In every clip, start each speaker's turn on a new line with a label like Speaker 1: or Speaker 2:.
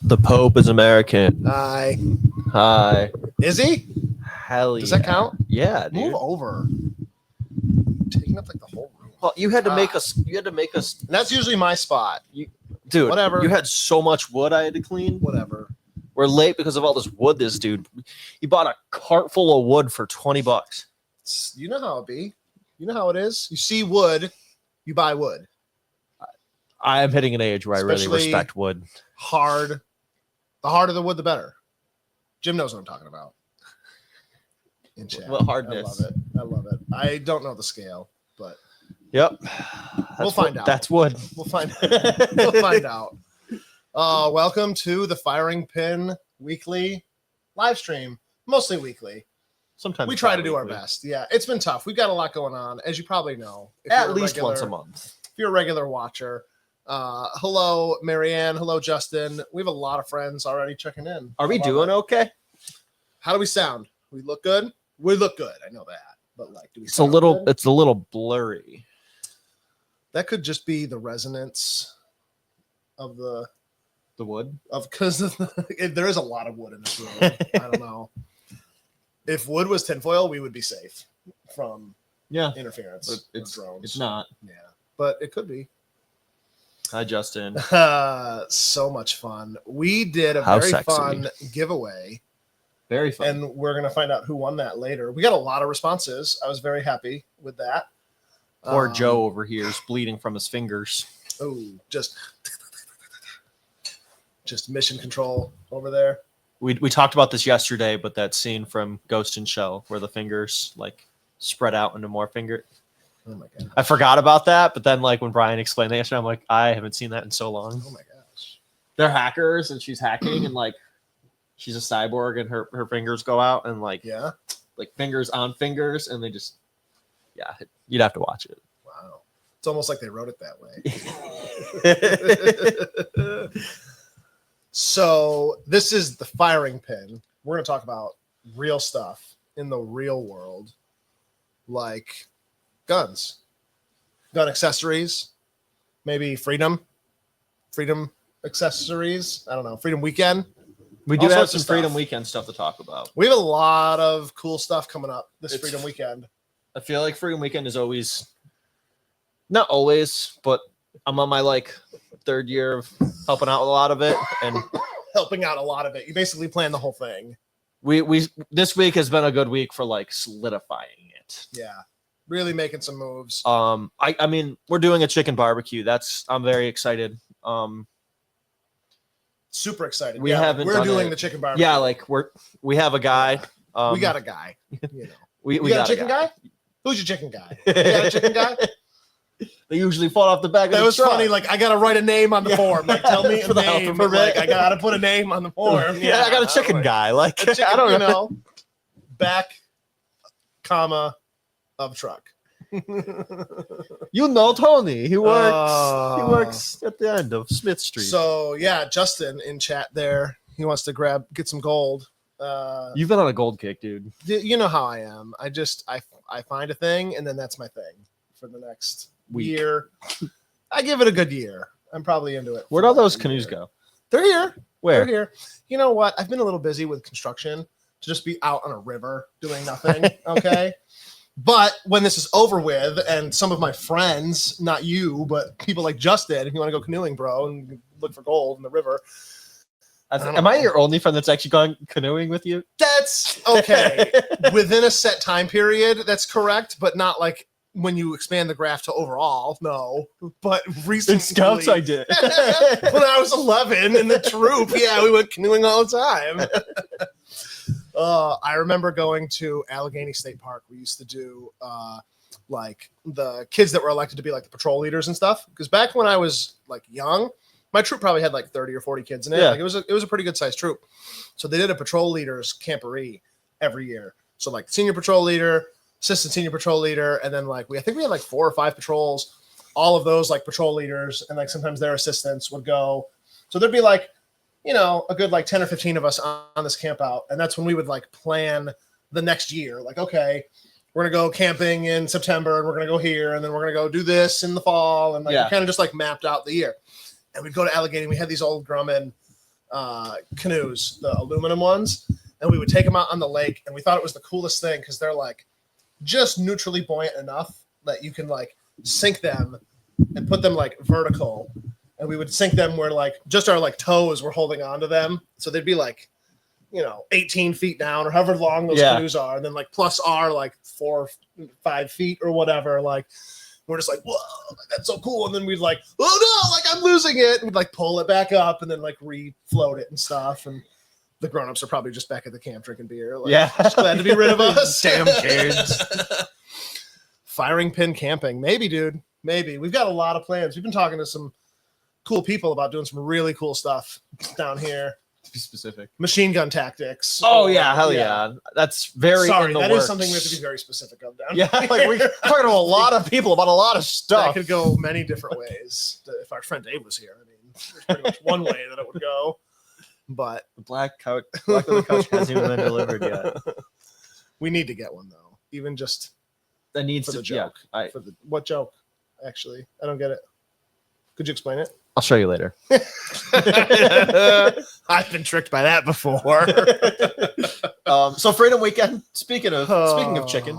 Speaker 1: The Pope is American.
Speaker 2: Hi.
Speaker 1: Hi.
Speaker 2: Is he?
Speaker 1: Hell
Speaker 2: Does
Speaker 1: yeah.
Speaker 2: that count?
Speaker 1: Yeah, dude.
Speaker 2: Move over. Taking up like the whole room.
Speaker 1: Well, you had to make us. You had to make us,
Speaker 2: And that's usually my spot.
Speaker 1: dude.
Speaker 2: Whatever.
Speaker 1: You had so much wood I had to clean.
Speaker 2: Whatever.
Speaker 1: We're late because of all this wood. This dude, he bought a cart full of wood for $20.
Speaker 2: You know how it be. You know how it is. You see wood, you buy wood.
Speaker 1: I am hitting an age where I really
Speaker 2: Especially
Speaker 1: respect wood.
Speaker 2: Hard. The harder the wood, the better. Jim knows what I'm talking about. In chat.
Speaker 1: What hardness?
Speaker 2: I love it. I don't know the scale, but
Speaker 1: Yep.
Speaker 2: we'll find out.
Speaker 1: That's wood.
Speaker 2: We'll find out. Welcome to the Firing Pin weekly live stream. Mostly weekly.
Speaker 1: Sometimes
Speaker 2: we try to do our best. Yeah, it's been tough. We've got a lot going on, as you probably know.
Speaker 1: At least once a month.
Speaker 2: If you're a regular watcher. Hello, Marianne. Hello, Justin. We have a lot of friends already checking in.
Speaker 1: Are we doing okay?
Speaker 2: How do we sound? We look good? We look good. I know that. But like, do we
Speaker 1: It's a little blurry.
Speaker 2: That could just be the resonance of the
Speaker 1: wood.
Speaker 2: Because there is a lot of wood in this room. I don't know. If wood was tinfoil, we would be safe from interference.
Speaker 1: But it's
Speaker 2: drones.
Speaker 1: It's not.
Speaker 2: Yeah, but it could be.
Speaker 1: Hi, Justin.
Speaker 2: So much fun. We did a fun giveaway.
Speaker 1: Very fun.
Speaker 2: And we're going to find out who won that later. We got a lot of responses. I was very happy with that.
Speaker 1: Poor Joe over here is bleeding from his fingers.
Speaker 2: Oh, just mission control over there.
Speaker 1: We talked about this yesterday, but that scene from Ghost in Shell where the fingers like spread out into more fingers.
Speaker 2: Oh my god!
Speaker 1: I forgot about that, but then like when Brian explained that yesterday, I'm like, I haven't seen that in so long.
Speaker 2: Oh my gosh!
Speaker 1: They're hackers, and she's hacking, and like she's a cyborg, and her fingers go out, and like fingers on fingers, and they just you'd have to watch it.
Speaker 2: Wow, it's almost like they wrote it that way. So this is the Firing Pin. We're going to talk about real stuff in the real world, like guns, gun accessories, maybe freedom accessories. I don't know. Freedom Weekend.
Speaker 1: We do have some Freedom Weekend stuff to talk about.
Speaker 2: We have a lot of cool stuff coming up this Freedom Weekend.
Speaker 1: I feel like Freedom Weekend is always, not always, but I'm on my like third year of helping out with a lot of it, and
Speaker 2: helping out a lot of it. You basically plan the whole thing.
Speaker 1: We this week has been a good week for like solidifying it.
Speaker 2: Yeah, really making some moves.
Speaker 1: I mean, we're doing a chicken barbecue. I'm very excited.
Speaker 2: Super excited.
Speaker 1: We're
Speaker 2: doing the chicken barbecue.
Speaker 1: Yeah, like we have a guy.
Speaker 2: We got a guy. You know,
Speaker 1: we
Speaker 2: got a chicken guy. Who's your chicken guy? You got a chicken guy?
Speaker 1: They usually fall off the back of the
Speaker 2: truck. That was
Speaker 1: truck.
Speaker 2: funny. Like, I got to write a name on the form. Like, tell me a name. Like, I got to put a name on the form.
Speaker 1: Yeah, I got a chicken guy. Like,
Speaker 2: chicken,
Speaker 1: I don't know.
Speaker 2: Back, comma, of truck.
Speaker 1: You know Tony. He works at the end of Smith Street.
Speaker 2: So, yeah, Justin in chat there. He wants to get some gold.
Speaker 1: You've been on a gold kick, dude.
Speaker 2: You know how I am. I find a thing, and then that's my thing for the next year. I give it a good year. I'm probably into it.
Speaker 1: Where'd all those canoes go?
Speaker 2: They're here.
Speaker 1: Where?
Speaker 2: They're here. You know what? I've been a little busy with construction to just be out on a river doing nothing. Okay. But when this is over with, and some of my friends, not you, but people like Justin, if you want to go canoeing, bro, and look for gold in the river.
Speaker 1: Am I your only friend that's actually gone canoeing with you?
Speaker 2: That's okay. Within a set time period, that's correct, but not like when you expand the graph to overall. No, but recently.
Speaker 1: In Scouts, I did.
Speaker 2: When I was 11 in the troop, we went canoeing all the time. I remember going to Allegheny State Park. We used to do like the kids that were elected to be like the patrol leaders and stuff. Because back when I was like young, my troop probably had like 30 or 40 kids in it.
Speaker 1: Yeah.
Speaker 2: Like it was a pretty good sized troop. So they did a patrol leaders camporee every year. So like senior patrol leader, assistant senior patrol leader, and then like I think we had like 4 or 5 patrols. All of those like patrol leaders and like sometimes their assistants would go. So there'd be like, you know, a good like 10 or 15 of us on this camp out. And that's when we would like plan the next year. Like, okay, we're going to go camping in September and we're going to go here. And then we're going to go do this in the fall. And like we kind of just like mapped out the year. and we'd go to Allegheny. We had these old Grumman canoes, the aluminum ones, and we would take them out on the lake, and we thought it was the coolest thing because they're like just neutrally buoyant enough that you can like sink them and put them like vertical, and we would sink them where like just our like toes were holding onto them, so they'd be like 18 feet down or however long those canoes are, and then like plus our like 4 or 5 feet or whatever, like we're just like, whoa, that's so cool. And then we'd like, oh no, like I'm losing it. And we'd like pull it back up and then like refloat it and stuff. And the grown-ups are probably just back at the camp drinking beer. Like, just glad to be rid of us.
Speaker 1: Damn kids.
Speaker 2: Firing pin camping. Maybe, dude. Maybe. We've got a lot of plans. We've been talking to some cool people about doing some really cool stuff down here.
Speaker 1: To be specific.
Speaker 2: Machine gun tactics.
Speaker 1: Oh, yeah. Hell yeah. That's very in the
Speaker 2: that
Speaker 1: works.
Speaker 2: Is something we have to be very specific of down
Speaker 1: here. Like we're talking to a lot of people about a lot of stuff.
Speaker 2: That could go many different ways. If our friend Dave was here, I mean, there's pretty much one way that it would go. But
Speaker 1: the black leather couch hasn't even been delivered yet.
Speaker 2: We need to get one though. Even just that needs for the joke. Yeah, what joke? Actually, I don't get it. Could you explain it?
Speaker 1: I'll show you later.
Speaker 2: I've been tricked by that before.
Speaker 1: So Freedom Weekend. Speaking of chicken,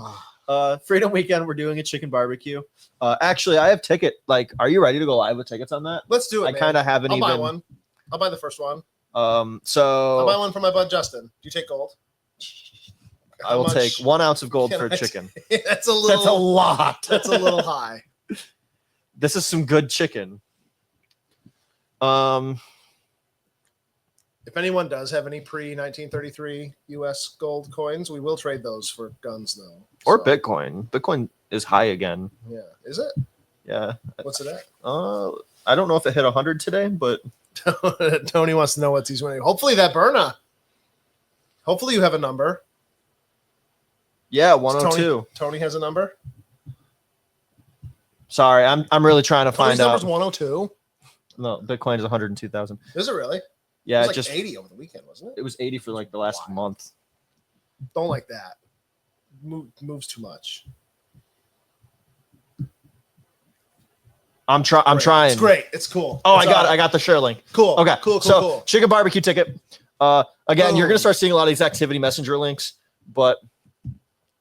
Speaker 1: Freedom Weekend, we're doing a chicken barbecue. Actually, I have ticket. Like, are you ready to go live with tickets on that?
Speaker 2: Let's do it.
Speaker 1: I kind of haven't
Speaker 2: I'll buy one. I'll buy the first one.
Speaker 1: So
Speaker 2: I'll buy one for my bud Justin. Do you take gold?
Speaker 1: I will take 1 ounce of gold for chicken.
Speaker 2: That's a
Speaker 1: lot.
Speaker 2: That's a little high.
Speaker 1: This is some good chicken.
Speaker 2: If anyone does have any pre-1933 U.S. gold coins, we will trade those for guns, though.
Speaker 1: Or Bitcoin. Bitcoin is high again.
Speaker 2: Yeah. Is it?
Speaker 1: Yeah.
Speaker 2: What's it at?
Speaker 1: I don't know if it hit 100 today, but
Speaker 2: Tony wants to know what he's winning. Hopefully that Byrna. Hopefully you have a number.
Speaker 1: Yeah, 102.
Speaker 2: Tony has a number.
Speaker 1: Sorry, I'm really trying to
Speaker 2: Tony's
Speaker 1: find out.
Speaker 2: Number's 102.
Speaker 1: No, Bitcoin is 102,000.
Speaker 2: Is it really?
Speaker 1: Yeah,
Speaker 2: it was just 80 over the weekend, wasn't it?
Speaker 1: It was 80 for like the last month.
Speaker 2: Don't like that. Moves too much.
Speaker 1: I'm trying.
Speaker 2: It's great. It's cool.
Speaker 1: Oh, I got the share link.
Speaker 2: Cool.
Speaker 1: Okay.
Speaker 2: Cool.
Speaker 1: Chicken barbecue ticket. Again, you're gonna start seeing a lot of these activity messenger links, but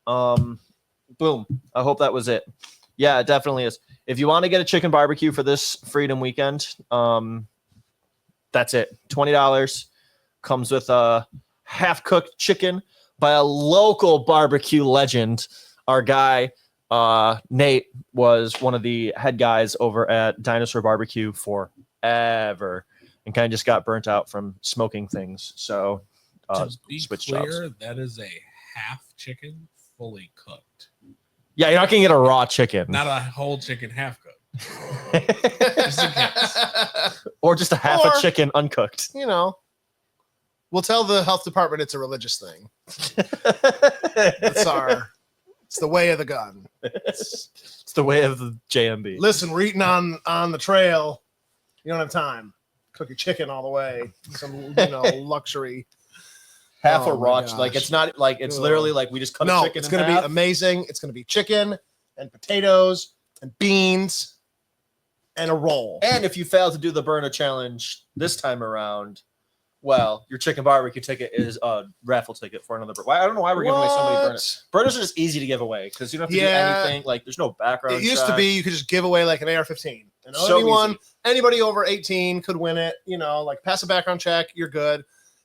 Speaker 1: boom. I hope that was it. Yeah, it definitely is. If you want to get a chicken barbecue for this Freedom Weekend, that's it. $20 comes with a half-cooked chicken by a local barbecue legend. Our guy Nate was one of the head guys over at Dinosaur Barbecue forever, and kind of just got burnt out from smoking things. So
Speaker 3: to be
Speaker 1: switch
Speaker 3: clear,
Speaker 1: jobs.
Speaker 3: that is a half chicken fully cooked.
Speaker 1: Yeah, you're not gonna get a raw chicken.
Speaker 3: Not a whole chicken half cooked. Just in case.
Speaker 1: Or just a half a chicken uncooked.
Speaker 2: You know, we'll tell the health department it's a religious thing. It's the way of the gun.
Speaker 1: It's the way of the JMB.
Speaker 2: Listen, we're eating on the trail. You don't have time. Cook your chicken all the way. Some luxury.
Speaker 1: Half a raw, like it's not like it's literally like we just cut a chicken.
Speaker 2: It's going to be amazing. It's going to be chicken and potatoes and beans and a roll.
Speaker 1: And if you fail to do the Byrna challenge this time around, well, your chicken barbecue ticket is a raffle ticket for another. I don't know why we're giving away so many Byrnas. Byrnas are just easy to give away because you don't have to do anything. Like there's no background.
Speaker 2: It used to be you could just give away like an AR-15. And
Speaker 1: so
Speaker 2: anybody over 18 could win it. Like pass a background check, you're good.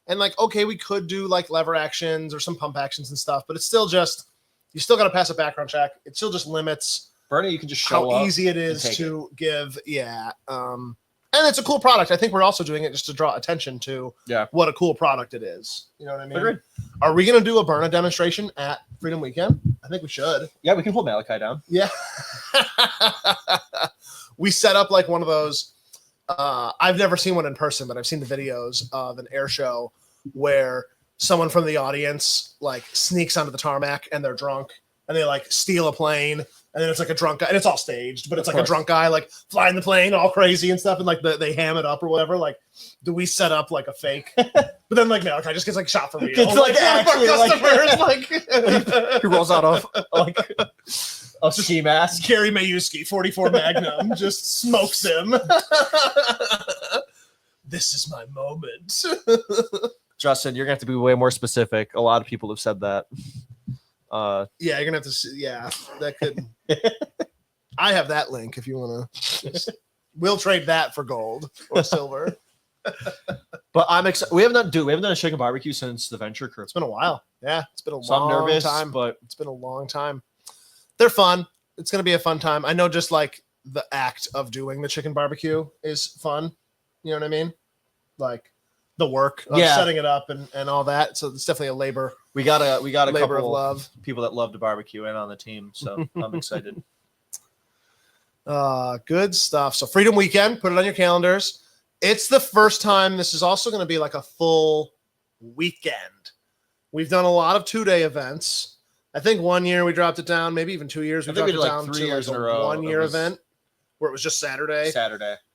Speaker 2: And like, okay, we could do like lever actions or some pump actions and stuff, but it's still just, you still got to pass a background check. It still just limits
Speaker 1: Byrna. You can just show
Speaker 2: how easy it is to give. Yeah. And it's a cool product. I think we're also doing it just to draw attention to what a cool product it is. You know what I mean?
Speaker 1: Agreed.
Speaker 2: Are we going to do a Byrna demonstration at Freedom Weekend? I think we should.
Speaker 1: Yeah, we can pull Malachi down.
Speaker 2: Yeah. We set up like one of those. I've never seen one in person, but I've seen the videos of an air show where someone from the audience like sneaks onto the tarmac and they're drunk and they like steal a plane, and then it's like a drunk guy, and it's all staged, but it's like a drunk guy like flying the plane all crazy and stuff, and like they ham it up or whatever. Like, do we set up like a fake? But then like Malachi just gets like shot for real.
Speaker 1: It's like actually
Speaker 2: like
Speaker 1: he rolls out of like a ski mask.
Speaker 2: Gary Mayuski 44 Magnum just smokes him. this is my moment.
Speaker 1: Justin, you're gonna have to be way more specific. A lot of people have said that.
Speaker 2: Yeah, you're gonna have to see. Yeah, that could. I have that link if you want to. We'll trade that for gold or silver.
Speaker 1: But I'm excited. We haven't done a chicken barbecue since the Venture Crew.
Speaker 2: It's been a while. Yeah, it's been a
Speaker 1: So I'm
Speaker 2: long
Speaker 1: nervous,
Speaker 2: time.
Speaker 1: but
Speaker 2: It's been a long time. They're fun. It's gonna be a fun time. I know, just like the act of doing the chicken barbecue is fun. You know what I mean? Like the work of setting it up and all that. So it's definitely a labor.
Speaker 1: we got a
Speaker 2: Labor of
Speaker 1: couple
Speaker 2: love.
Speaker 1: people that love to barbecue in on the team, so I'm excited.
Speaker 2: Good stuff. So Freedom Weekend, put it on your calendars. It's the first time. This is also going to be like a full weekend. We've done a lot of 2-day events. I think 1 year we dropped it down, maybe even 2 years. We dropped it down
Speaker 1: 3
Speaker 2: to
Speaker 1: years
Speaker 2: like
Speaker 1: in a
Speaker 2: a
Speaker 1: row.
Speaker 2: 1 year event where it was just Saturday.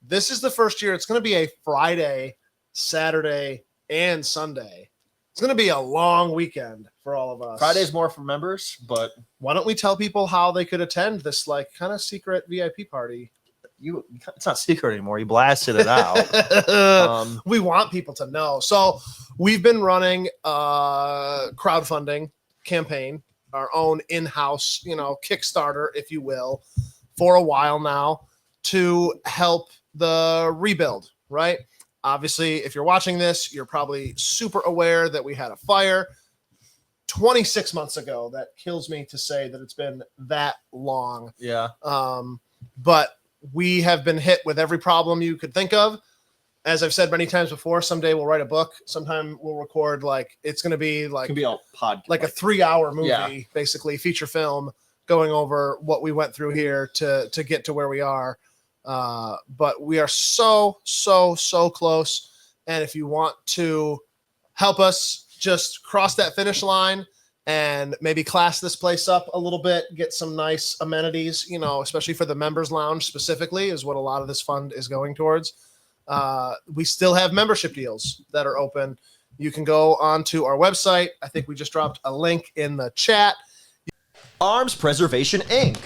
Speaker 2: This is the first year. It's going to be a Friday, Saturday, and Sunday. It's going to be a long weekend for all of us.
Speaker 1: Friday's more for members, but
Speaker 2: Why don't we tell people how they could attend this like kind of secret VIP party?
Speaker 1: it's not secret anymore. You blasted it out.
Speaker 2: We want people to know. So we've been running a crowdfunding campaign, our own in-house, Kickstarter, if you will, for a while now to help the rebuild, right? Obviously, if you're watching this, you're probably super aware that we had a fire 26 months ago. That kills me to say that it's been that long.
Speaker 1: Yeah.
Speaker 2: But we have been hit with every problem you could think of. As I've said many times before, someday we'll write a book. Sometime we'll record it's going to be like,
Speaker 1: It can be a pod,
Speaker 2: like a 3-hour movie, basically feature film going over what we went through here to get to where we are. But we are so close. And if you want to help us just cross that finish line and maybe class this place up a little bit, get some nice amenities, especially for the members lounge specifically is what a lot of this fund is going towards. We still have membership deals that are open. You can go onto our website. I think we just dropped a link in the chat.
Speaker 1: Arms Preservation Inc.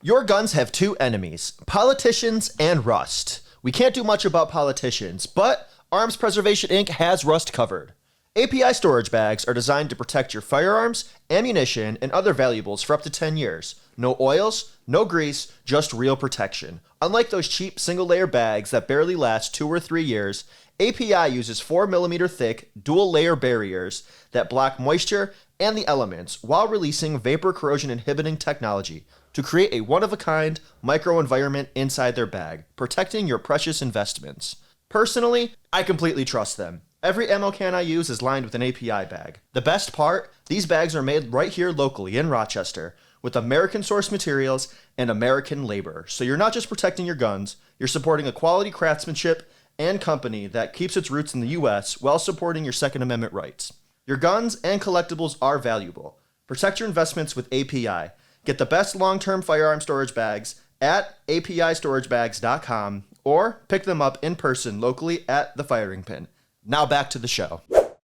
Speaker 1: Your guns have two enemies, politicians and rust. We can't do much about politicians, but Arms Preservation Inc. has rust covered. API storage bags are designed to protect your firearms, ammunition, and other valuables for up to 10 years. No oils, no grease, just real protection. Unlike those cheap single-layer bags that barely last 2 or 3 years, API uses 4mm thick, dual-layer barriers that block moisture and the elements while releasing vapor corrosion inhibiting technology to create a one-of-a-kind microenvironment inside their bag, protecting your precious investments. Personally, I completely trust them. Every ammo can I use is lined with an API bag. The best part, these bags are made right here locally in Rochester with American source materials and American labor. So you're not just protecting your guns, you're supporting a quality craftsmanship and company that keeps its roots in the US while supporting your Second Amendment rights. Your guns and collectibles are valuable. Protect your investments with API. Get the best long-term firearm storage bags at apistoragebags.com or pick them up in person locally at the firing pin. Now back to the show.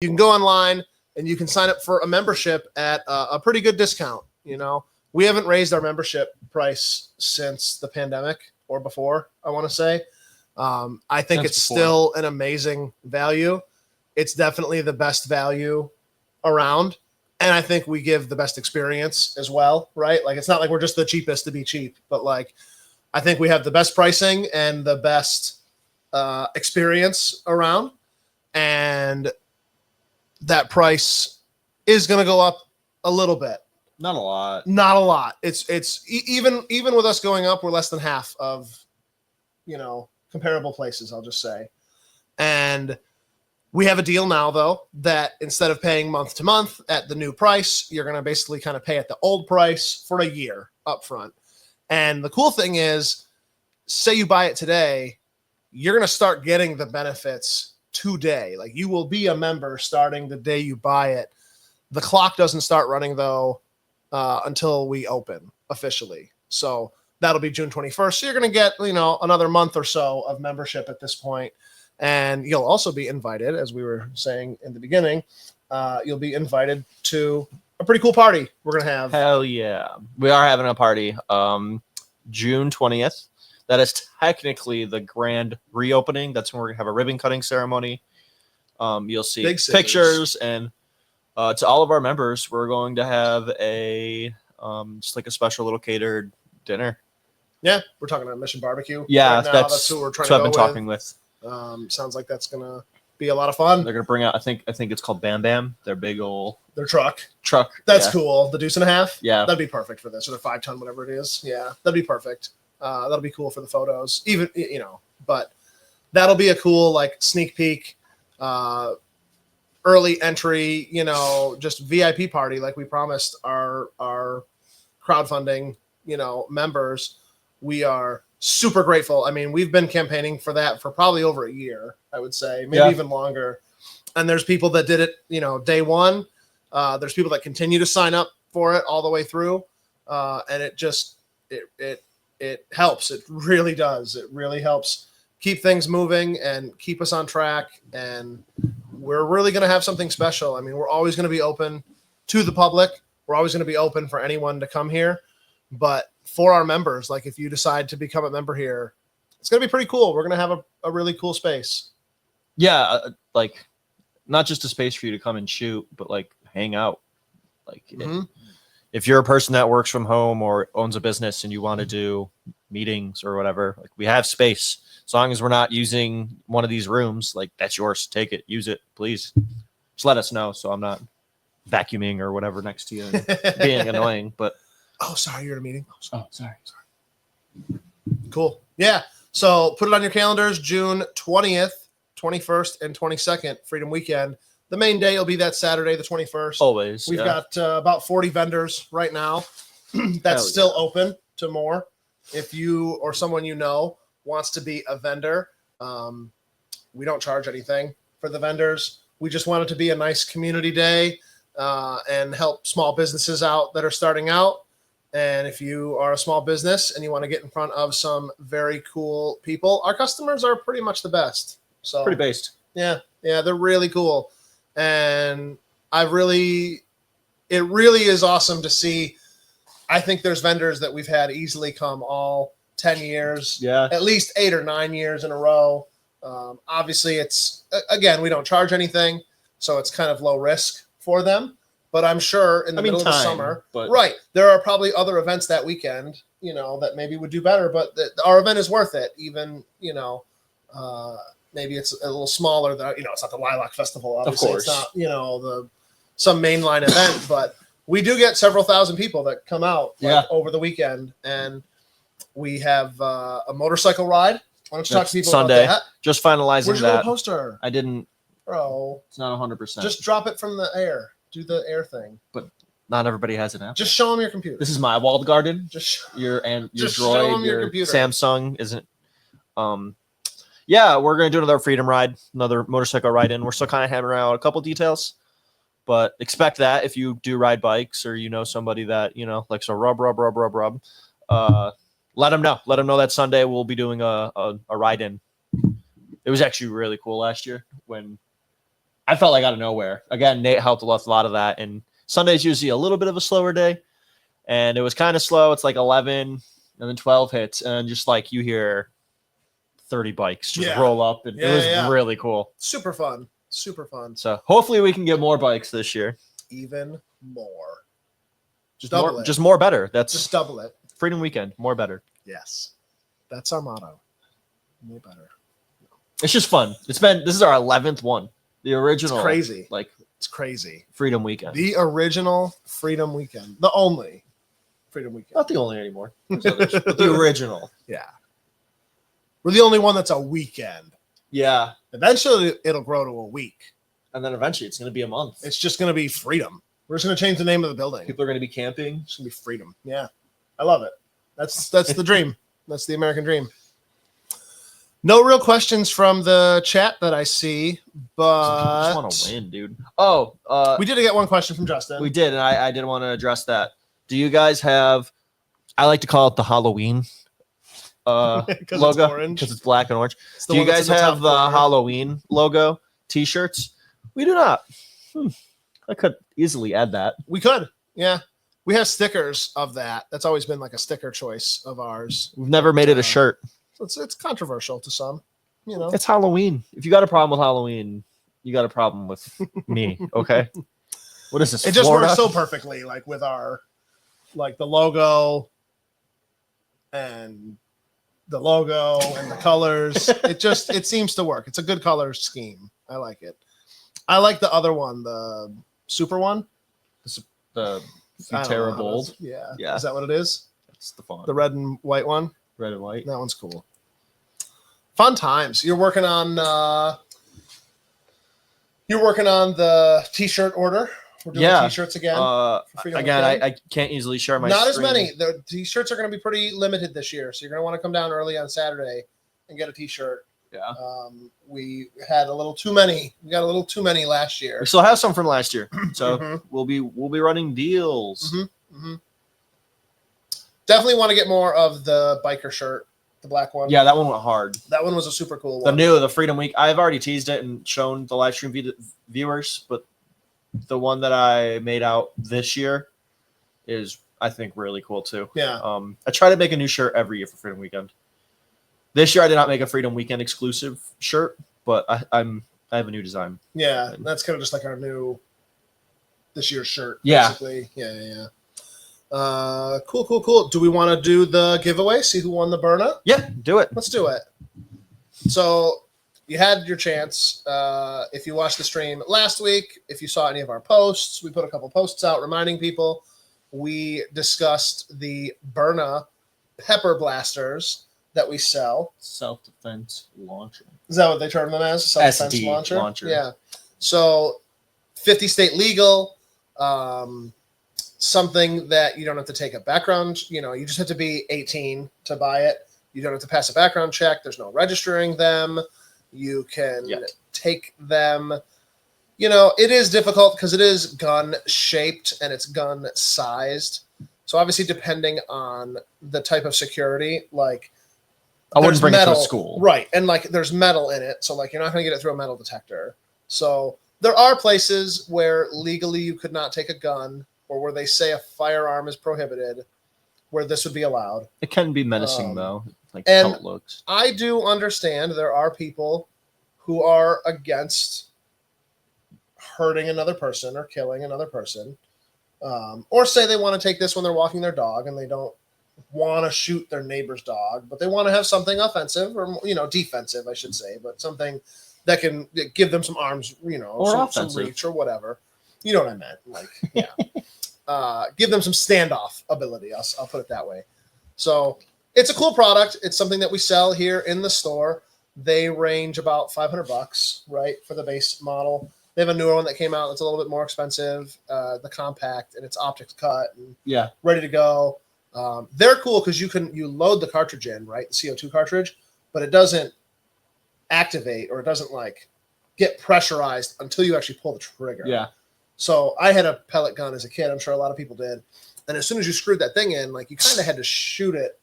Speaker 2: You can go online and you can sign up for a membership at a pretty good discount. We haven't raised our membership price since the pandemic or before, I want to say. I think
Speaker 1: Since
Speaker 2: it's
Speaker 1: before.
Speaker 2: still an amazing value. It's definitely the best value around. And I think we give the best experience as well, right? Like, it's not like we're just the cheapest to be cheap, but like, I think we have the best pricing and the best experience around. And that price is going to go up a little bit.
Speaker 1: Not a lot.
Speaker 2: Not a lot. It's even with us going up, we're less than half of, comparable places, I'll just say. And we have a deal now, though, that instead of paying month to month at the new price, you're going to basically kind of pay at the old price for a year up front. And the cool thing is, say you buy it today, you're going to start getting the benefits today. Like, you will be a member starting the day you buy it. The clock doesn't start running, though, until we open officially. So that'll be June 21st. So you're going to get, another month or so of membership at this point. And you'll also be invited, as we were saying in the beginning, you'll be invited to a pretty cool party we're going to have.
Speaker 1: Hell yeah. We are having a party June 20th. That is technically the grand reopening. That's when we're gonna have a ribbon cutting ceremony. You'll see
Speaker 2: Big scissors.
Speaker 1: pictures, and to all of our members, we're going to have a just like a special little catered dinner.
Speaker 2: Yeah, we're talking about Mission Barbecue.
Speaker 1: Yeah,
Speaker 2: right now. That's who we're trying
Speaker 1: who
Speaker 2: to
Speaker 1: I've
Speaker 2: go
Speaker 1: been talking with.
Speaker 2: Sounds like that's gonna be a lot of fun.
Speaker 1: They're gonna bring out. I think it's called Bam Bam. Their big old
Speaker 2: Their truck.
Speaker 1: yeah.
Speaker 2: That's cool. The deuce and a half.
Speaker 1: Yeah.
Speaker 2: That'd be perfect for this, or the 5-ton, whatever it is. Yeah, that'd be perfect. That'll be cool for the photos, even but that'll be a cool like sneak peek, early entry, just VIP party like we promised our crowdfunding, members. We are super grateful. I mean, we've been campaigning for that for probably over a year, I would say, maybe even longer. And there's people that did it, day one. There's people that continue to sign up for it all the way through. And it just, it helps. It really does. It really helps keep things moving and keep us on track. And we're really going to have something special. I mean, we're always going to be open to the public. We're always going to be open for anyone to come here. But for our members, like if you decide to become a member here, it's going to be pretty cool. We're going to have a really cool space.
Speaker 1: Yeah, like not just a space for you to come and shoot, but like hang out. Like if you're a person that works from home or owns a business and you want to do meetings or whatever, like we have space. As long as we're not using one of these rooms, like that's yours. Take it, use it, please. Just let us know so I'm not vacuuming or whatever next to you and being annoying. But
Speaker 2: oh, sorry, you're in a meeting.
Speaker 1: oh, sorry.
Speaker 2: Cool. Yeah. So put it on your calendars, June 20th, 21st, and 22nd, Freedom Weekend. The main day will be that Saturday, the 21st.
Speaker 1: Always.
Speaker 2: We've got about 40 vendors right now. That's still open to more. If you or someone wants to be a vendor, we don't charge anything for the vendors. We just want it to be a nice community day and help small businesses out that are starting out. And if you are a small business and you want to get in front of some very cool people, our customers are pretty much the best. So
Speaker 1: pretty based.
Speaker 2: Yeah, they're really cool. And it really is awesome to see. I think there's vendors that we've had easily come all 10 years, at least 8 or 9 years in a row. Obviously, it's, again, we don't charge anything, so it's kind of low risk for them. But I'm sure in the middle of the summer, there are probably other events that weekend, that maybe would do better. But our event is worth it, even, maybe it's a little smaller than, it's not the Lilac Festival. Obviously, it's not, some mainline event, but we do get several thousand people that come out over the weekend. And we have a motorcycle ride. Why don't you talk to people
Speaker 1: Sunday,
Speaker 2: about that?
Speaker 1: Just finalizing
Speaker 2: Where's your
Speaker 1: that.
Speaker 2: little poster?
Speaker 1: I didn't.
Speaker 2: Bro.
Speaker 1: It's not 100%.
Speaker 2: Just drop it from the air. Do the air thing.
Speaker 1: But not everybody has an app.
Speaker 2: Just show them your computer.
Speaker 1: This is my walled garden.
Speaker 2: Just
Speaker 1: your
Speaker 2: just
Speaker 1: Droid,
Speaker 2: show 'em your
Speaker 1: your
Speaker 2: computer.
Speaker 1: Samsung isn't. Yeah, we're gonna do another freedom ride, another motorcycle ride in. We're still kind of hammering out a couple details, but expect that if you do ride bikes or somebody that likes to rub. Let them know. Let them know that Sunday we'll be doing a ride in. It was actually really cool last year when I felt like out of nowhere. Again, Nate helped a lot of that. And Sunday's usually a little bit of a slower day. And it was kind of slow. It's like 11 and then 12 hits. And just like you hear 30 bikes just roll up. And it was really cool.
Speaker 2: Super fun. Super fun.
Speaker 1: So hopefully we can get more bikes this year.
Speaker 2: Even more.
Speaker 1: Just more better. That's
Speaker 2: just double it.
Speaker 1: Freedom Weekend. More better.
Speaker 2: Yes. That's our motto. More better.
Speaker 1: It's just fun. This is our 11th one. The original.
Speaker 2: It's crazy.
Speaker 1: It's
Speaker 2: crazy.
Speaker 1: Freedom Weekend.
Speaker 2: The original Freedom Weekend. The only Freedom Weekend.
Speaker 1: Not the only anymore. There's others, but the original.
Speaker 2: Yeah. We're the only one that's a weekend.
Speaker 1: Yeah.
Speaker 2: Eventually, it'll grow to a week.
Speaker 1: And then eventually, it's going to be a month.
Speaker 2: It's just going to be Freedom. We're just going to change the name of the building.
Speaker 1: People are going to be camping.
Speaker 2: It's going to be Freedom. Yeah. I love it. That's the dream. That's the American dream. No real questions from the chat that I see, but
Speaker 1: I just want to win, dude. Oh,
Speaker 2: we did get one question from Justin.
Speaker 1: We did, and I did want to address that. Do you guys have? I like to call it the Halloween logo because it's black and orange. Do you guys have the Halloween logo T-shirts? We do not. I could easily add that.
Speaker 2: We could, yeah. We have stickers of that. That's always been like a sticker choice of ours.
Speaker 1: We've never made it a shirt.
Speaker 2: So it's controversial to some, you know.
Speaker 1: It's Halloween. If you got a problem with Halloween, you got a problem with me. Okay. What is this?
Speaker 2: It just
Speaker 1: Florida?
Speaker 2: works so perfectly, like with our, like the logo and the colors. It seems to work. It's a good color scheme. I like it. I like the other one, the super one.
Speaker 1: The
Speaker 2: I don't know
Speaker 1: Terra
Speaker 2: how
Speaker 1: Bold.
Speaker 2: those- Yeah.
Speaker 1: Yeah.
Speaker 2: Is that what it is?
Speaker 1: That's the font.
Speaker 2: The red and white one?
Speaker 1: Red and white.
Speaker 2: That one's cool. Fun times. You're working on the t-shirt order. We're doing
Speaker 1: Yeah.
Speaker 2: t-shirts again. Freedom
Speaker 1: Again,
Speaker 2: Weekend.
Speaker 1: I can't easily share my
Speaker 2: Not as
Speaker 1: screen.
Speaker 2: many. The t-shirts are going to be pretty limited this year, so you're going to want to come down early on Saturday and get a t-shirt.
Speaker 1: Yeah.
Speaker 2: We had a little too many. We got a little too many last year.
Speaker 1: We still have some from last year, so
Speaker 2: Mhm.
Speaker 1: we'll be running deals.
Speaker 2: Mhm. Definitely want to get more of the biker shirt, the black one.
Speaker 1: Yeah, that one went hard.
Speaker 2: That one was a super cool
Speaker 1: The
Speaker 2: one.
Speaker 1: the Freedom Week. I've already teased it and shown the live stream viewers, but the one that I made out this year is, I think, really cool too.
Speaker 2: Yeah.
Speaker 1: I try to make a new shirt every year for Freedom Weekend. This year, I did not make a Freedom Weekend exclusive shirt, but I have a new design.
Speaker 2: Yeah, that's kind of just like our new this year's shirt.
Speaker 1: Yeah.
Speaker 2: Basically. Yeah. Cool. Do we want to do the giveaway? See who won the Byrna?
Speaker 1: Yeah, do it.
Speaker 2: Let's do it. So you had your chance. If you watched the stream last week, if you saw any of our posts, we put a couple posts out reminding people. We discussed the Byrna pepper blasters that we sell.
Speaker 1: Self-defense launcher.
Speaker 2: Is that what they term them as? Self-defense
Speaker 1: SD launcher.
Speaker 2: Yeah. So 50 state legal. Something that you don't have to take a background. You just have to be 18 to buy it. You don't have to pass a background check. There's no registering them. You can take them. It is difficult because it is gun shaped and it's gun sized. So obviously, depending on the type of security, like
Speaker 1: I wouldn't
Speaker 2: there's
Speaker 1: bring it to
Speaker 2: metal,
Speaker 1: a school.
Speaker 2: right? And like there's metal in it, so like you're not going to get it through a metal detector. So there are places where legally you could not take a gun, or where they say a firearm is prohibited, where this would be allowed.
Speaker 1: It can be menacing though, like
Speaker 2: and
Speaker 1: how it looks.
Speaker 2: I do understand there are people who are against hurting another person or killing another person, or say they want to take this when they're walking their dog and they don't want to shoot their neighbor's dog, but they want to have something offensive or defensive, I should say, but something that can give them some arms,
Speaker 1: Or
Speaker 2: some
Speaker 1: offensive.
Speaker 2: reach or whatever. You know what I meant? Like, yeah. Give them some standoff ability. I'll put it that way. So it's a cool product. It's something that we sell here in the store. They range about $500, right, for the base model. They have a newer one that came out that's a little bit more expensive, the compact, and it's optics cut and
Speaker 1: Yeah.
Speaker 2: ready to go. They're cool because you load the cartridge in, right, the CO2 cartridge, but it doesn't activate or it doesn't like get pressurized until you actually pull the trigger.
Speaker 1: Yeah.
Speaker 2: So I had a pellet gun as a kid. I'm sure a lot of people did. And as soon as you screwed that thing in, like you kind of had to shoot it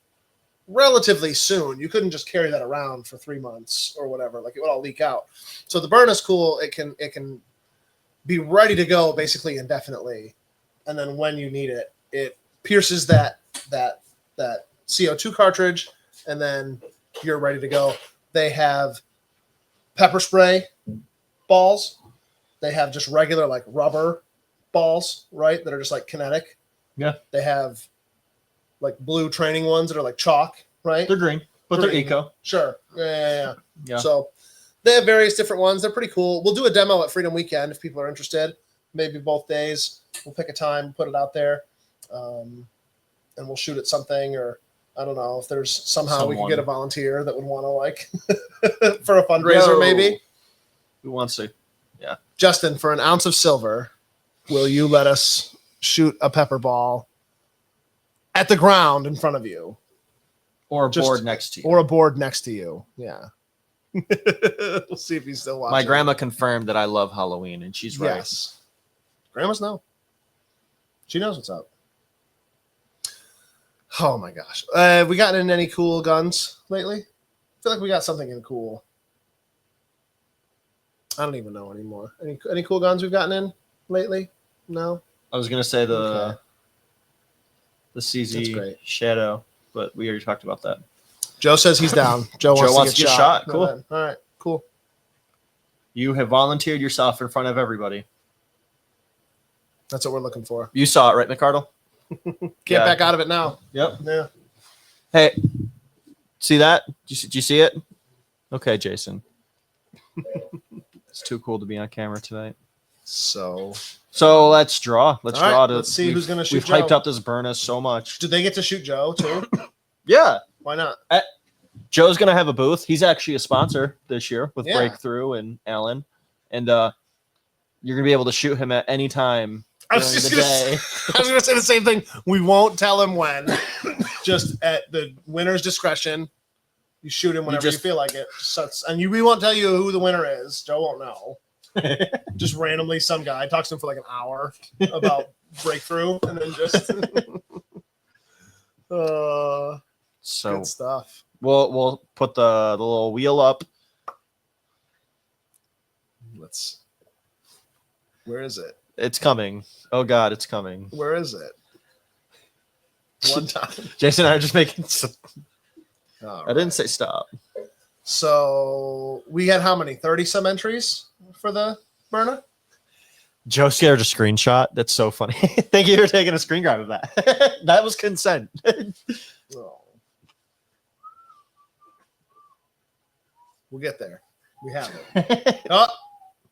Speaker 2: relatively soon. You couldn't just carry that around for 3 months or whatever. Like it would all leak out. So the Byrna is cool. It can be ready to go basically indefinitely. And then when you need it, it pierces that CO2 cartridge, and then you're ready to go. They have pepper spray balls. They have just regular like rubber balls, right? That are just like kinetic.
Speaker 1: Yeah.
Speaker 2: They have like blue training ones that are like chalk, right?
Speaker 1: They're green, but they're
Speaker 2: Green.
Speaker 1: eco.
Speaker 2: Sure. Yeah.
Speaker 1: Yeah.
Speaker 2: So they have various different ones. They're pretty cool. We'll do a demo at Freedom Weekend if people are interested. Maybe both days. We'll pick a time, put it out there, and we'll shoot at something. Or I don't know if there's somehow we can
Speaker 1: Someone.
Speaker 2: get a volunteer that would want to like for a fundraiser, maybe.
Speaker 1: Who wants to?
Speaker 2: Justin, for an ounce of silver, will you let us shoot a pepper ball at the ground in front of you?
Speaker 1: Or a
Speaker 2: Just-
Speaker 1: board next to you.
Speaker 2: Or a board next to you. Yeah. We'll see if he's still watching.
Speaker 1: My grandma confirmed that I love Halloween, and she's right.
Speaker 2: Yes. Grandmas know. She knows what's up. Oh my gosh. We gotten in any cool guns lately? I feel like we got something in cool. I don't even know anymore. Any cool guns we've gotten in lately? No?
Speaker 1: I was gonna say the
Speaker 2: Okay.
Speaker 1: the
Speaker 2: That's
Speaker 1: CZ
Speaker 2: great.
Speaker 1: Shadow, but we already talked about that.
Speaker 2: Joe says he's down. Joe wants to get shot.
Speaker 1: Cool.
Speaker 2: All right. Cool.
Speaker 1: You have volunteered yourself in front of everybody.
Speaker 2: That's what we're looking for.
Speaker 1: You saw it, right, McCardle?
Speaker 2: Get back out of it now.
Speaker 1: Yep.
Speaker 2: Yeah.
Speaker 1: Hey, see that? Did you see it? Okay, Jason. It's too cool to be on camera tonight.
Speaker 2: So
Speaker 1: let's draw. Let's
Speaker 2: All right,
Speaker 1: draw.
Speaker 2: let's see who's gonna shoot
Speaker 1: We've
Speaker 2: Joe.
Speaker 1: hyped up this Byrna so much.
Speaker 2: did they get to shoot Joe too?
Speaker 1: Yeah.
Speaker 2: Why not?
Speaker 1: Joe's gonna have a booth. He's actually a sponsor this year with
Speaker 2: Yeah.
Speaker 1: Breakthrough and Allen, and you're gonna be able to shoot him at any time
Speaker 2: I
Speaker 1: during
Speaker 2: was
Speaker 1: the
Speaker 2: just
Speaker 1: day.
Speaker 2: I was gonna say the same thing. We won't tell him when. Just at the winner's discretion. You shoot him whenever you feel like it. We won't tell you who the winner is. Joe won't know. Just randomly, some guy talks to him for like an hour about Breakthrough, and then just
Speaker 1: So
Speaker 2: good stuff.
Speaker 1: we'll put the little wheel up.
Speaker 2: Where is it?
Speaker 1: It's coming. Oh God, it's coming.
Speaker 2: Where is it? One time.
Speaker 1: Jason and I are just making.
Speaker 2: All
Speaker 1: I didn't
Speaker 2: right.
Speaker 1: say stop.
Speaker 2: So we had how many? 30 some entries for the Byrna?
Speaker 1: Joe shared a screenshot. That's so funny. Thank you for taking a screen grab of that. That was consent.
Speaker 2: Oh. We'll get there. We have it. Oh,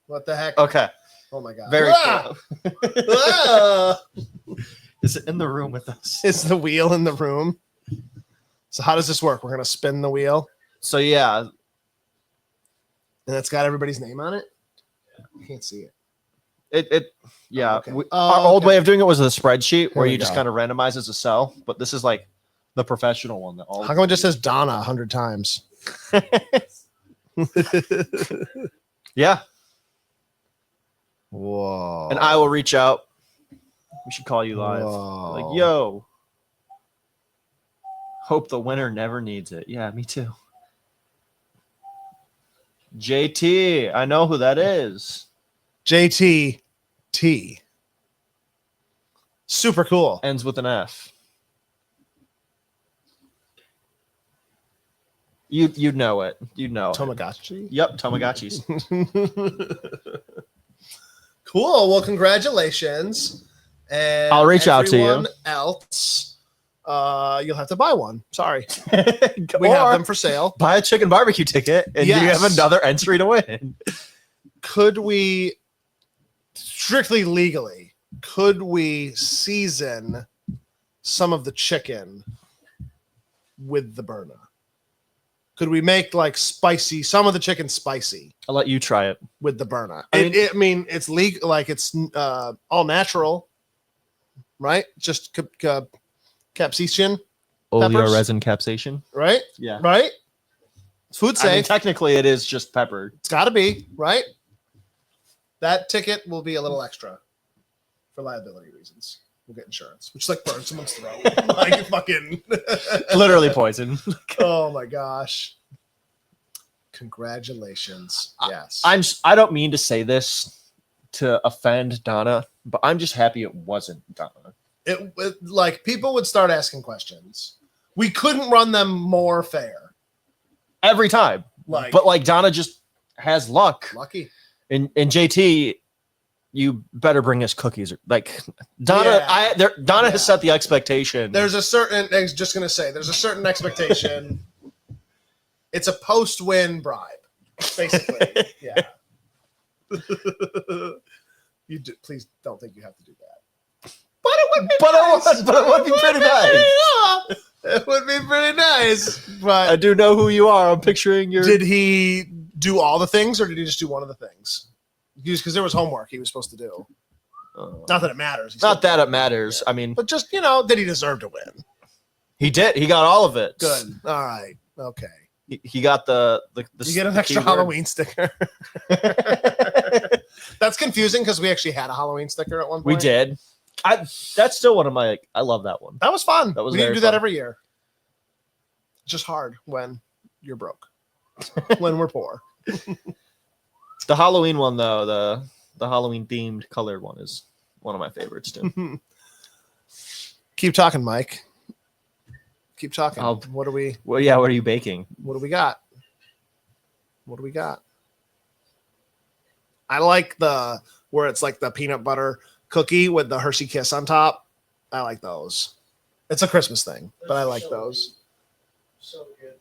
Speaker 2: what the heck?
Speaker 1: Okay.
Speaker 2: Oh my God.
Speaker 1: Very
Speaker 2: Ah!
Speaker 1: cool.
Speaker 2: Ah!
Speaker 1: Is it in the room with us?
Speaker 2: Is the wheel in the room? So how does this work? We're gonna spin the wheel,
Speaker 1: So yeah,
Speaker 2: and it's got everybody's name on it. I can't see it.
Speaker 1: yeah.
Speaker 2: Okay.
Speaker 1: Our old
Speaker 2: Okay.
Speaker 1: way of doing it was a spreadsheet where
Speaker 2: we
Speaker 1: you just
Speaker 2: go.
Speaker 1: kind of randomizes a cell, but this is like the professional one that all.
Speaker 2: How come it just says Donna 100 times?
Speaker 1: Yeah,
Speaker 2: Whoa.
Speaker 1: and I will reach out. We should call you live.
Speaker 2: Whoa.
Speaker 1: Like, yo. Hope the winner never needs it. Yeah, me too. JT, I know who that is.
Speaker 2: JTT. Super cool.
Speaker 1: Ends with an F. You'd know it. You'd know it.
Speaker 2: Tamagotchi.
Speaker 1: Yep, Tamagotchis.
Speaker 2: Cool. Well, congratulations. And
Speaker 1: I'll reach out to you.
Speaker 2: everyone else, you'll have to buy one. Sorry. We have
Speaker 1: Or
Speaker 2: them for sale.
Speaker 1: buy a chicken barbecue ticket and you
Speaker 2: Yes.
Speaker 1: have another entry to win.
Speaker 2: Could we, strictly legally, could we season some of the chicken with the Byrna? Could we make like some of the chicken spicy
Speaker 1: I'll let you try it.
Speaker 2: with the Byrna?
Speaker 1: I mean-
Speaker 2: It's legal, like it's all natural, right? Just capsaicin,
Speaker 1: Oleo
Speaker 2: Peppers?
Speaker 1: resin capsation.
Speaker 2: right?
Speaker 1: Yeah.
Speaker 2: Right? It's food
Speaker 1: I mean,
Speaker 2: safe.
Speaker 1: technically it is just peppered.
Speaker 2: It's got to be, right? That ticket will be a little extra for liability reasons. We'll get insurance, which is like burn someone's throat. Like fucking.
Speaker 1: Literally poison.
Speaker 2: Oh my gosh. Congratulations. Yes.
Speaker 1: I don't mean to say this to offend Donna, but I'm just happy it wasn't Donna.
Speaker 2: Like people would start asking questions. We couldn't run them more fair.
Speaker 1: Every time. But like Donna just has luck.
Speaker 2: lucky.
Speaker 1: And JT, you better bring us cookies. Like Donna,
Speaker 2: Yeah.
Speaker 1: Donna has set the expectation.
Speaker 2: There's a certain, I was just going to say, there's a certain expectation. It's a post-win bribe, basically. Yeah. Please don't think you have to do that. But it would be nice.
Speaker 1: But it would be pretty nice.
Speaker 2: It would be pretty nice. But
Speaker 1: I do know who you are. I'm picturing your.
Speaker 2: did he do all the things, or did he just do one of the things? Because there was homework he was supposed to do. Not that it matters. He
Speaker 1: Not
Speaker 2: still-
Speaker 1: that it matters. I mean,
Speaker 2: But just, did he deserve to win?
Speaker 1: he did. He got all of it.
Speaker 2: Good. All right. Okay.
Speaker 1: He got the
Speaker 2: You get an
Speaker 1: the
Speaker 2: extra
Speaker 1: keyword.
Speaker 2: Halloween sticker. That's confusing because we actually had a Halloween sticker at one
Speaker 1: We
Speaker 2: point.
Speaker 1: did. That's still one of my. I love that one.
Speaker 2: That was fun.
Speaker 1: That was
Speaker 2: we need to
Speaker 1: very
Speaker 2: do that
Speaker 1: fun.
Speaker 2: every year. It's just hard when you're broke. When we're poor.
Speaker 1: The Halloween one though, the Halloween themed colored one is one of my favorites too.
Speaker 2: Keep talking, Mike. Keep talking.
Speaker 1: I'll-
Speaker 2: What do we
Speaker 1: Well, yeah. What are you baking?
Speaker 2: What do we got? What do we got? I like the where it's like the peanut butter cookie with the Hershey Kiss on top. I like those. It's a Christmas thing, but I like those.
Speaker 4: So good.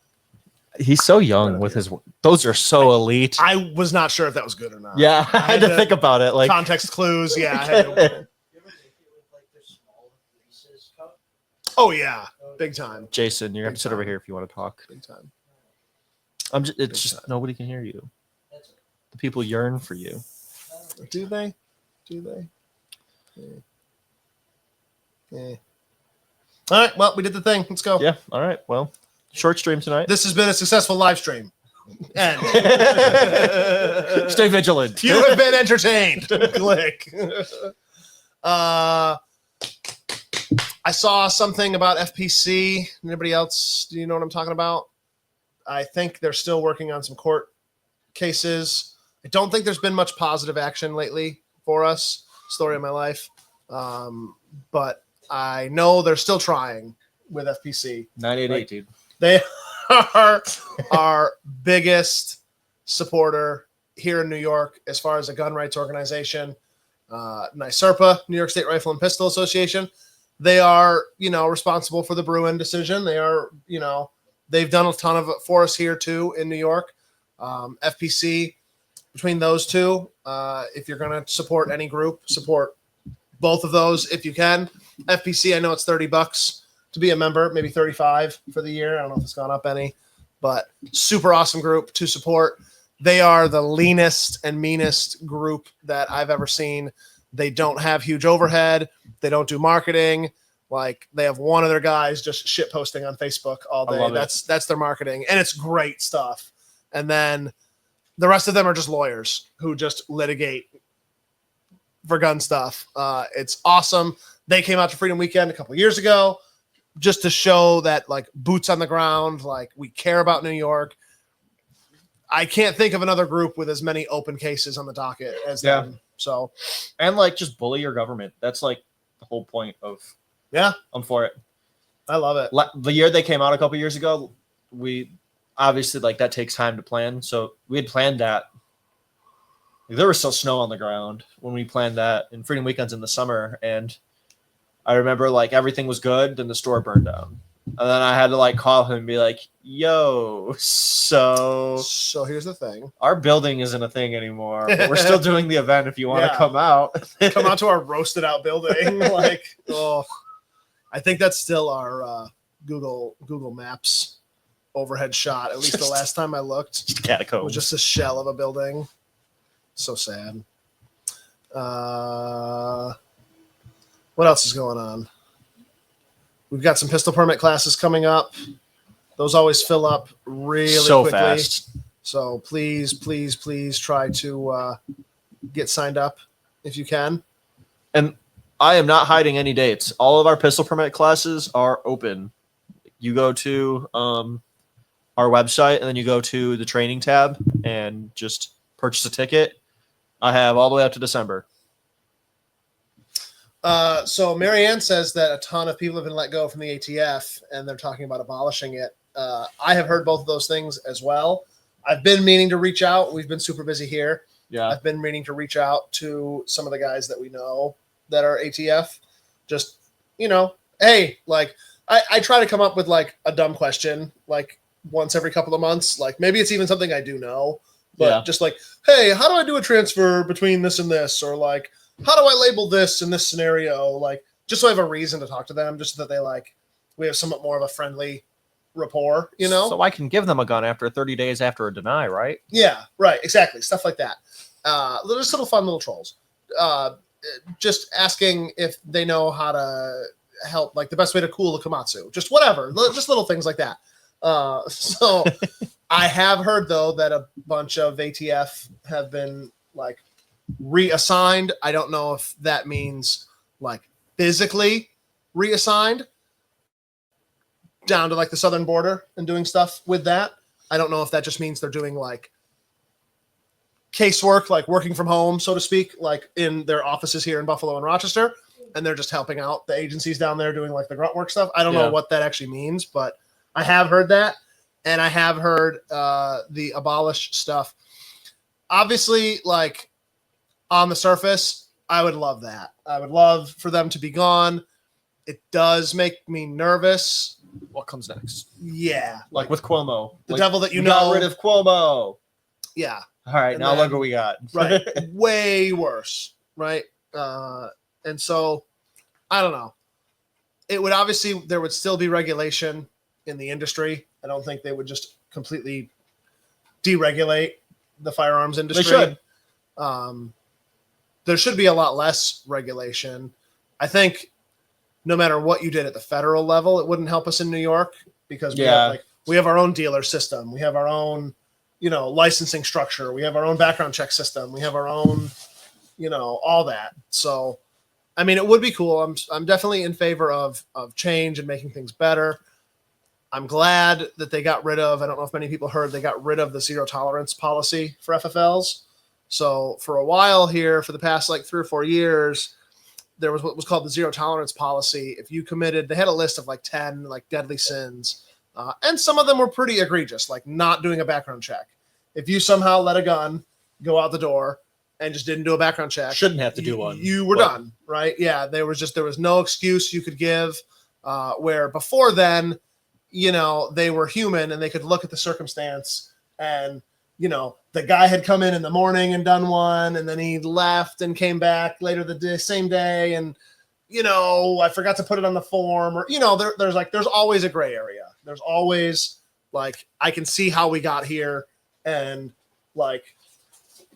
Speaker 1: He's so young with his. Those are so elite.
Speaker 2: I was not sure if that was good or not.
Speaker 1: Yeah, I had to think about it. Like,
Speaker 2: Context clues. Yeah. I had to-
Speaker 4: You ever make it with like the small Reese's cup?
Speaker 2: oh yeah, big time,
Speaker 1: Jason, you're gonna have
Speaker 2: Big
Speaker 1: to sit over
Speaker 2: time.
Speaker 1: here if you want to talk.
Speaker 2: big time.
Speaker 1: It's
Speaker 2: Big
Speaker 1: just
Speaker 2: time.
Speaker 1: nobody can hear you.
Speaker 4: That's
Speaker 1: The people yearn for you.
Speaker 2: Do they? Do they? Yeah. All right. Well, we did the thing. Let's go.
Speaker 1: Yeah. All right. Well, short stream tonight.
Speaker 2: This has been a successful live stream. And
Speaker 1: Stay vigilant.
Speaker 2: you have been entertained. Click. I saw something about FPC. Anybody else? Do you know what I'm talking about? I think they're still working on some court cases. I don't think there's been much positive action lately for us. Story of my life. But I know they're still trying with FPC.
Speaker 1: 988, dude.
Speaker 2: They are our biggest supporter here in New York as far as a gun rights organization. NYSERPA, New York State Rifle and Pistol Association. They are, responsible for the Bruin decision. They are, they've done a ton of it for us here too in New York. FPC, between those two, if you're going to support any group, support both of those if you can. FPC, I know it's $30 to be a member, maybe 35 for the year. I don't know if it's gone up any, but super awesome group to support. They are the leanest and meanest group that I've ever seen. They don't have huge overhead. They don't do marketing. Like, they have one of their guys just shit posting on Facebook all
Speaker 1: I
Speaker 2: day.
Speaker 1: love it.
Speaker 2: That's their marketing, and it's great stuff. And then the rest of them are just lawyers who just litigate for gun stuff. It's awesome. They came out to Freedom Weekend a couple years ago just to show that, like, boots on the ground, like, we care about New York. I can't think of another group with as many open cases on the docket as
Speaker 1: Yeah.
Speaker 2: them. So,
Speaker 1: And like, just bully your government. That's like the whole point of.
Speaker 2: yeah,
Speaker 1: I'm for it.
Speaker 2: I love it.
Speaker 1: The year they came out a couple years ago, we obviously, like, that takes time to plan. So we had planned that. Like, there was still snow on the ground when we planned that, and Freedom Weekends in the summer. And I remember, like, everything was good, then the store burned down. And then I had to, like, call him and be like, yo, so
Speaker 2: So here's the thing.
Speaker 1: our building isn't a thing anymore, but we're still doing the event if you want to
Speaker 2: Yeah.
Speaker 1: come out.
Speaker 2: Come out to our roasted out building. Like, oh, I think that's still our Google Maps overhead shot. At least the last time I looked, it
Speaker 1: Catacombs.
Speaker 2: was just a shell of a building. So sad. What else is going on? We've got some pistol permit classes coming up. Those always fill up really
Speaker 1: so
Speaker 2: quickly.
Speaker 1: fast.
Speaker 2: So please try to get signed up if you can.
Speaker 1: And I am not hiding any dates. All of our pistol permit classes are open. You go to our website, and then you go to the training tab and just purchase a ticket. I have all the way up to December.
Speaker 2: So Marianne says that a ton of people have been let go from the ATF, and they're talking about abolishing it. I have heard both of those things as well. I've been meaning to reach out. We've been super busy here.
Speaker 1: Yeah.
Speaker 2: I've been meaning to reach out to some of the guys that we know that are ATF. Just, hey, like, I try to come up with, like, a dumb question, like, once every couple of months. Like, maybe it's even something I do know, but
Speaker 1: Yeah.
Speaker 2: just like, hey, how do I do a transfer between this and this? Or, like, how do I label this in this scenario? Like, just so I have a reason to talk to them, just so that they, like, we have somewhat more of a friendly rapport,
Speaker 1: So I can give them a gun after 30 days after a deny, right?
Speaker 2: Yeah, right. Exactly. Stuff like that. Just little fun little trolls. Just asking if they know how to help, like the best way to cool the Komatsu. Just whatever. Just little things like that. So I have heard, though, that a bunch of ATF have been, like, reassigned. I don't know if that means, like, physically reassigned down to, like, the southern border and doing stuff with that. I don't know if that just means they're doing, like, casework, like working from home, so to speak, like in their offices here in Buffalo and Rochester, and they're just helping out the agencies down there doing like the grunt work stuff. I don't know what that actually means, but I have heard that, and I have heard the abolish stuff. Obviously, like on the surface, I would love that. I would love for them to be gone. It does make me nervous.
Speaker 1: What comes next?
Speaker 2: Yeah,
Speaker 1: Like with Cuomo.
Speaker 2: the
Speaker 1: Like,
Speaker 2: devil that you
Speaker 1: we
Speaker 2: know.
Speaker 1: got rid of Cuomo.
Speaker 2: Yeah.
Speaker 1: All right,
Speaker 2: And
Speaker 1: now
Speaker 2: then-
Speaker 1: look what we got.
Speaker 2: Right. Way worse. Right. And so I don't know. It would obviously, there would still be regulation in the industry. I don't think they would just completely deregulate the firearms industry.
Speaker 1: They should.
Speaker 2: There should be a lot less regulation. I think no matter what you did at the federal level, it wouldn't help us in New York because we have our own dealer system. We have our own, licensing structure. We have our own background check system. We have our own, all that. So, I mean, it would be cool. I'm definitely in favor of change and making things better. I'm glad that they got rid of, I don't know if many people heard, they got rid of the zero tolerance policy for FFLs. So for a while here, for the past like 3 or 4 years, there was what was called the zero tolerance policy. If you committed, they had a list of like 10 like deadly sins. And some of them were pretty egregious, like not doing a background check. If you somehow let a gun go out the door and just didn't do a background check,
Speaker 1: Shouldn't have to do one.
Speaker 2: You were done, right? Yeah, there was no excuse you could give. Where before then, they were human and they could look at the circumstance and, the guy had come in the morning and done one, and then he left and came back later same day. And, I forgot to put it on the form or, there's always a gray area. There's always like, I can see how we got here. And like,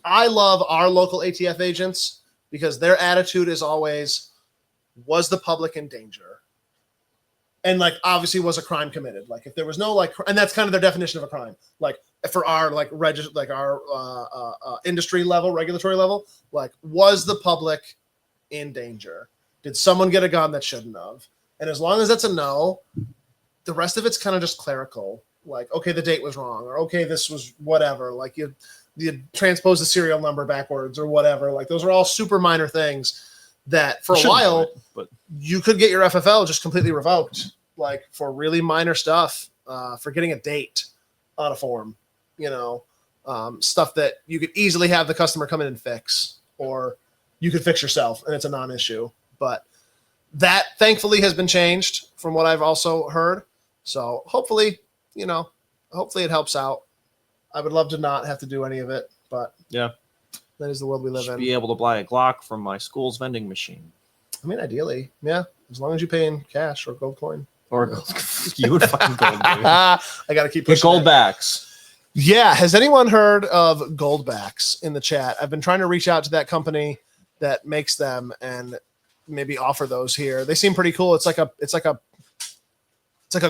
Speaker 2: I love our local ATF agents because their attitude is always, was the public in danger? And like, obviously was a crime committed. Like if there was no and that's kind of their definition of a crime. Like for our industry level, regulatory level, like was the public in danger? Did someone get a gun that shouldn't have? And as long as that's a no, the rest of it's kind of just clerical. Like, okay, the date was wrong, or okay, this was whatever. Like you transpose the serial number backwards or whatever. Like those are all super minor things that for a while
Speaker 1: but
Speaker 2: you could get your FFL just completely revoked, like for really minor stuff, for getting a date on a form, stuff that you could easily have the customer come in and fix, or you could fix yourself and it's a non-issue. But that thankfully has been changed from what I've also heard. So hopefully it helps out. I would love to not have to do any of it, but
Speaker 1: yeah,
Speaker 2: that is the world we live in.
Speaker 1: be able to buy a Glock from my school's vending machine.
Speaker 2: I mean, ideally, yeah, as long as you pay in cash or gold coin.
Speaker 1: Or you would find gold. Dude.
Speaker 2: I got to keep
Speaker 1: Get
Speaker 2: pushing
Speaker 1: gold
Speaker 2: it.
Speaker 1: backs.
Speaker 2: Yeah. Has anyone heard of Goldbacks in the chat? I've been trying to reach out to that company that makes them and maybe offer those here. They seem pretty cool. It's like a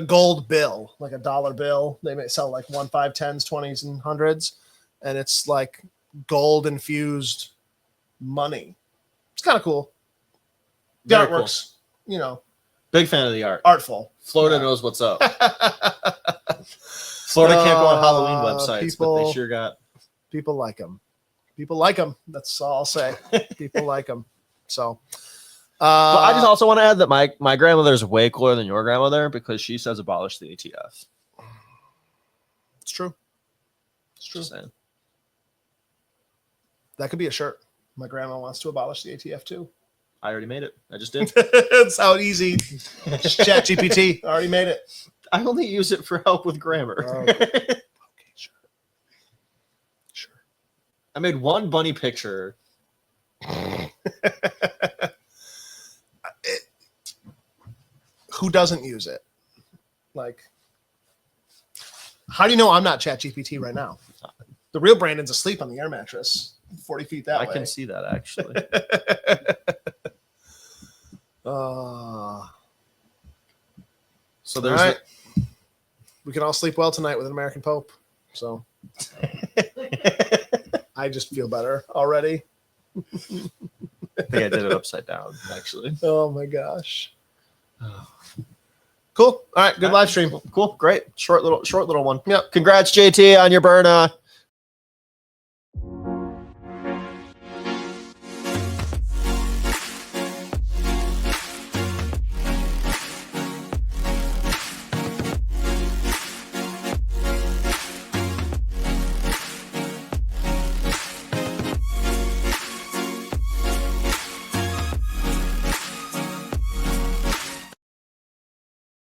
Speaker 2: gold bill, like a dollar bill. They may sell like 1, 5, 10s, 20s, and 100s. And it's like gold infused money. It's kind of cool. The
Speaker 1: Very cool.
Speaker 2: artwork's,
Speaker 1: Big fan of the art.
Speaker 2: artful.
Speaker 1: Florida knows what's up. Florida can't go on Halloween websites, but
Speaker 2: people-
Speaker 1: they sure got.
Speaker 2: People like them. People like them. That's all I'll say. People like them. So,
Speaker 1: But I just also want to add that my grandmother is way cooler than your grandmother because she says abolish the ATF.
Speaker 2: it's true. It's true.
Speaker 1: Just saying.
Speaker 2: That could be a shirt. My grandma wants to abolish the ATF too.
Speaker 1: I already made it. I just did.
Speaker 2: That's how easy. Chat GPT already made it.
Speaker 1: I only use it for help with grammar.
Speaker 2: Oh, okay, sure. Sure.
Speaker 1: I made one bunny picture.
Speaker 2: Who doesn't use it? Like, how do you know I'm not Chat GPT right now? The real Brandon's asleep on the air mattress, 40 feet that
Speaker 1: I
Speaker 2: way.
Speaker 1: can see that actually. So there's
Speaker 2: all right. We can all sleep well tonight with an American Pope. So I just feel better already.
Speaker 1: I think I did it upside down actually.
Speaker 2: Oh my gosh. Cool. All right. Good live stream.
Speaker 1: Cool. Great. Short little one. Yep. Congrats, JT, on your Byrna.